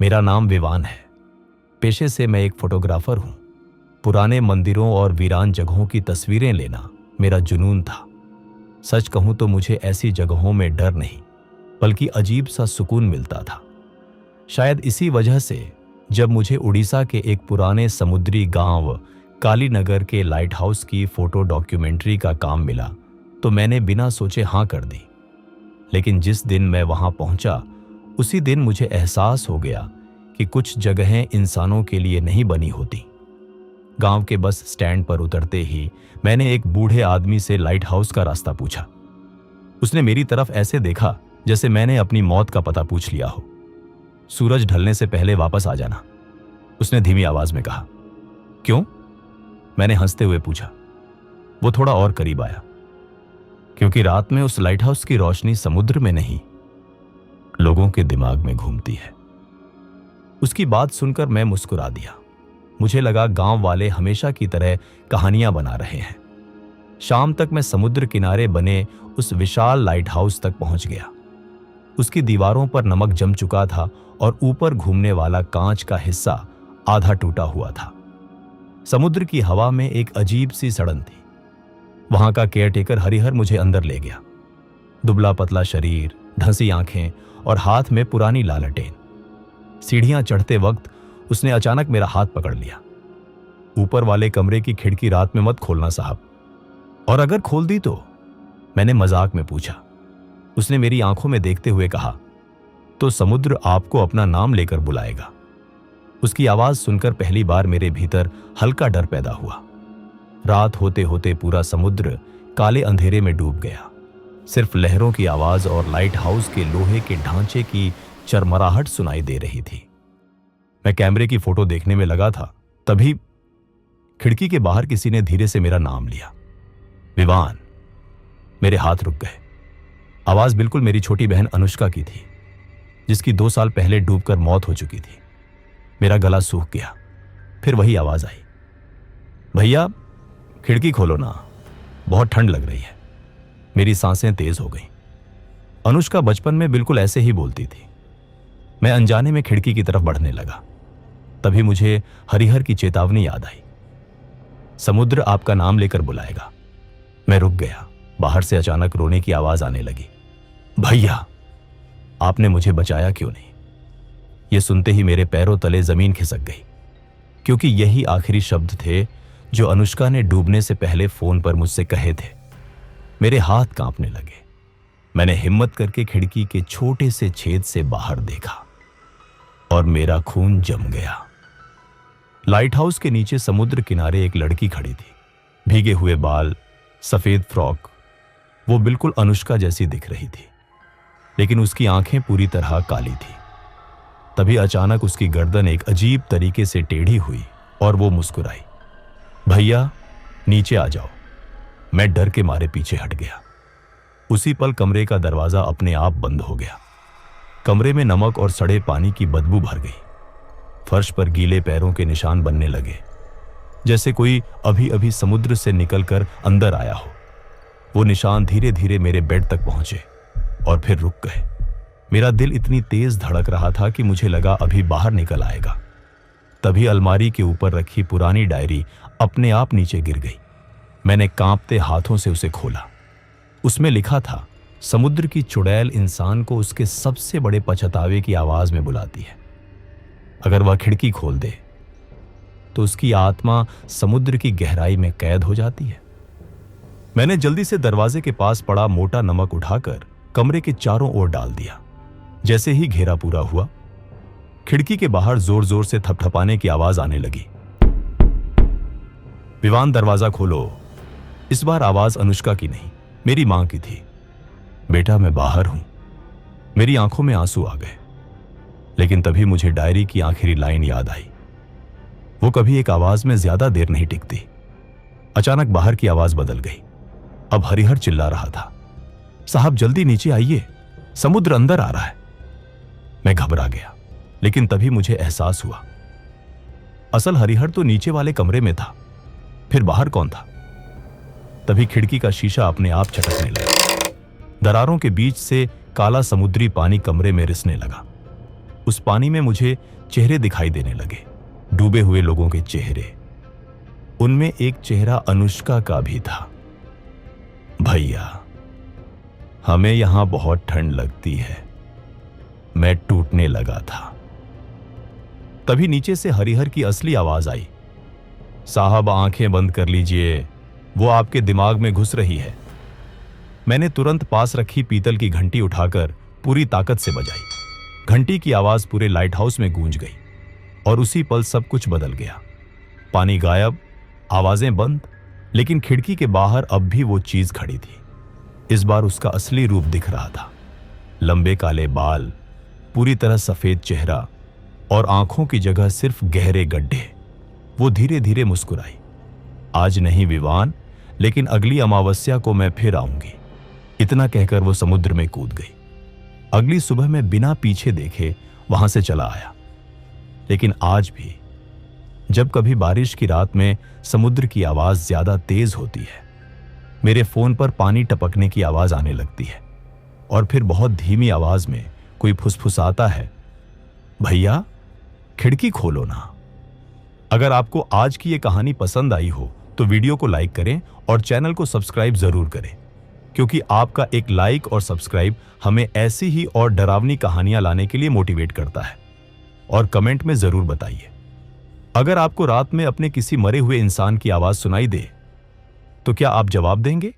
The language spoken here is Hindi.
मेरा नाम विवान है। पेशे से मैं एक फोटोग्राफर हूं। पुराने मंदिरों और वीरान जगहों की तस्वीरें लेना मेरा जुनून था। सच कहूं तो मुझे ऐसी जगहों में डर नहीं, बल्कि अजीब सा सुकून मिलता था। शायद इसी वजह से जब मुझे उड़ीसा के एक पुराने समुद्री गांव कालीनगर के लाइट हाउस की फोटो डॉक्यूमेंट्री का काम मिला, तो मैंने बिना सोचे हाँ कर दी। लेकिन जिस दिन मैं वहां पहुंचा, उसी दिन मुझे एहसास हो गया कि कुछ जगहें इंसानों के लिए नहीं बनी होती। गांव के बस स्टैंड पर उतरते ही मैंने एक बूढ़े आदमी से लाइट हाउस का रास्ता पूछा। उसने मेरी तरफ ऐसे देखा जैसे मैंने अपनी मौत का पता पूछ लिया हो। सूरज ढलने से पहले वापस आ जाना, उसने धीमी आवाज में कहा। क्यों? मैंने हंसते हुए पूछा। वो थोड़ा और करीब आया। क्योंकि रात में उस लाइट हाउस की रोशनी समुद्र में नहीं, लोगों के दिमाग में घूमती है। उसकी बात सुनकर मैं मुस्कुरा दिया। मुझे लगा गांव वाले हमेशा की तरह कहानियां बना रहे हैं। शाम तक मैं समुद्र किनारे बने उस विशाल लाइट हाउस तक पहुंच गया। उसकी दीवारों पर नमक जम चुका था और ऊपर घूमने वाला कांच का हिस्सा आधा टूटा हुआ था। समुद्र की हवा में एक अजीब सी सड़न थी। वहां का केयरटेकर हरिहर मुझे अंदर ले गया। दुबला पतला शरीर, धंसी आंखें और हाथ में पुरानी लालटेन। सीढ़ियां चढ़ते वक्त उसने अचानक मेरा हाथ पकड़ लिया। ऊपर वाले कमरे की खिड़की रात में मत खोलना साहब। और अगर खोल दी तो? मैंने मजाक में पूछा। उसने मेरी आंखों में देखते हुए कहा, तो समुद्र आपको अपना नाम लेकर बुलाएगा। उसकी आवाज सुनकर पहली बार मेरे भीतर हल्का डर पैदा हुआ। रात होते होते पूरा समुद्र काले अंधेरे में डूब गया। सिर्फ लहरों की आवाज और लाइट हाउस के लोहे के ढांचे की चरमराहट सुनाई दे रही थी। मैं कैमरे की फोटो देखने में लगा था, तभी खिड़की के बाहर किसी ने धीरे से मेरा नाम लिया। विवान। मेरे हाथ रुक गए। आवाज बिल्कुल मेरी छोटी बहन अनुष्का की थी, जिसकी 2 साल पहले डूबकर मौत हो चुकी थी। मेरा गला सूख गया। फिर वही आवाज आई, भैया खिड़की खोलो ना, बहुत ठंड लग रही है। मेरी सांसें तेज हो गईं। अनुष्का बचपन में बिल्कुल ऐसे ही बोलती थी। मैं अनजाने में खिड़की की तरफ बढ़ने लगा। तभी मुझे हरिहर की चेतावनी याद आई, समुद्र आपका नाम लेकर बुलाएगा। मैं रुक गया। बाहर से अचानक रोने की आवाज आने लगी। भैया, आपने मुझे बचाया क्यों नहीं? यह सुनते ही मेरे पैरों तले जमीन खिसक गई, क्योंकि यही आखिरी शब्द थे जो अनुष्का ने डूबने से पहले फोन पर मुझसे कहे थे। मेरे हाथ कांपने लगे। मैंने हिम्मत करके खिड़की के छोटे से छेद से बाहर देखा और मेरा खून जम गया। लाइट हाउस के नीचे समुद्र किनारे एक लड़की खड़ी थी। भीगे हुए बाल, सफेद फ्रॉक। वो बिल्कुल अनुष्का जैसी दिख रही थी, लेकिन उसकी आंखें पूरी तरह काली थी। तभी अचानक उसकी गर्दन एक अजीब तरीके से टेढ़ी हुई और वो मुस्कुराई। भैया नीचे आ जाओ। मैं डर के मारे पीछे हट गया। उसी पल कमरे का दरवाजा अपने आप बंद हो गया। कमरे में नमक और सड़े पानी की बदबू भर गई। फर्श पर गीले पैरों के निशान बनने लगे, जैसे कोई अभी अभी समुद्र से निकलकर अंदर आया हो। वो निशान धीरे धीरे मेरे बेड तक पहुंचे और फिर रुक गए। मेरा दिल इतनी तेज धड़क रहा था कि मुझे लगा अभी बाहर निकल आएगा। तभी अलमारी के ऊपर रखी पुरानी डायरी अपने आप नीचे गिर गई। मैंने कांपते हाथों से उसे खोला। उसमें लिखा था, समुद्र की चुड़ैल इंसान को उसके सबसे बड़े पछतावे की आवाज में बुलाती है। अगर वह खिड़की खोल दे तो उसकी आत्मा समुद्र की गहराई में कैद हो जाती है। मैंने जल्दी से दरवाजे के पास पड़ा मोटा नमक उठाकर कमरे के चारों ओर डाल दिया। जैसे ही घेरा पूरा हुआ, खिड़की के बाहर जोर जोर से थपथपाने की आवाज आने लगी। विवान दरवाजा खोलो। इस बार आवाज अनुष्का की नहीं, मेरी मां की थी। बेटा मैं बाहर हूं। मेरी आंखों में आंसू आ गए। लेकिन तभी मुझे डायरी की आखिरी लाइन याद आई। वो कभी एक आवाज में ज्यादा देर नहीं टिकती। अचानक बाहर की आवाज बदल गई। अब हरिहर चिल्ला रहा था, साहब जल्दी नीचे आइए, समुद्र अंदर आ रहा है। मैं घबरा गया, लेकिन तभी मुझे एहसास हुआ, असल हरिहर तो नीचे वाले कमरे में था, फिर बाहर कौन था? तभी खिड़की का शीशा अपने आप छटकने लगा। दरारों के बीच से काला समुद्री पानी कमरे में रिसने लगा। उस पानी में मुझे चेहरे दिखाई देने लगे, डूबे हुए लोगों के चेहरे। उनमें एक चेहरा अनुष्का का भी था। भैया, हमें यहां बहुत ठंड लगती है। मैं टूटने लगा था। तभी नीचे से हरिहर की असली आवाज आई, साहब आंखें बंद कर लीजिए, वो आपके दिमाग में घुस रही है। मैंने तुरंत पास रखी पीतल की घंटी उठाकर पूरी ताकत से बजाई। घंटी की आवाज पूरे लाइट हाउस में गूंज गई और उसी पल सब कुछ बदल गया। पानी गायब, आवाजें बंद, लेकिन खिड़की के बाहर अब भी वो चीज खड़ी थी। इस बार उसका असली रूप दिख रहा था। लंबे काले बाल, पूरी तरह सफेद चेहरा और आंखों की जगह सिर्फ गहरे गड्ढे। वो धीरे धीरे मुस्कुराई। आज नहीं विवान, लेकिन अगली अमावस्या को मैं फिर आऊंगी, इतना कहकर वो समुद्र में कूद गई। अगली सुबह मैं बिना पीछे देखे वहां से चला आया। लेकिन आज भी जब कभी बारिश की रात में समुद्र की आवाज ज्यादा तेज होती है, मेरे फोन पर पानी टपकने की आवाज आने लगती है और फिर बहुत धीमी आवाज में कोई फुसफुसाता है, भैया खिड़की खोलो ना। अगर आपको आज की ये कहानी पसंद आई हो तो वीडियो को लाइक करें और चैनल को सब्सक्राइब जरूर करें, क्योंकि आपका एक लाइक और सब्सक्राइब हमें ऐसी ही और डरावनी कहानियां लाने के लिए मोटिवेट करता है। और कमेंट में जरूर बताइए, अगर आपको रात में अपने किसी मरे हुए इंसान की आवाज सुनाई दे तो क्या आप जवाब देंगे?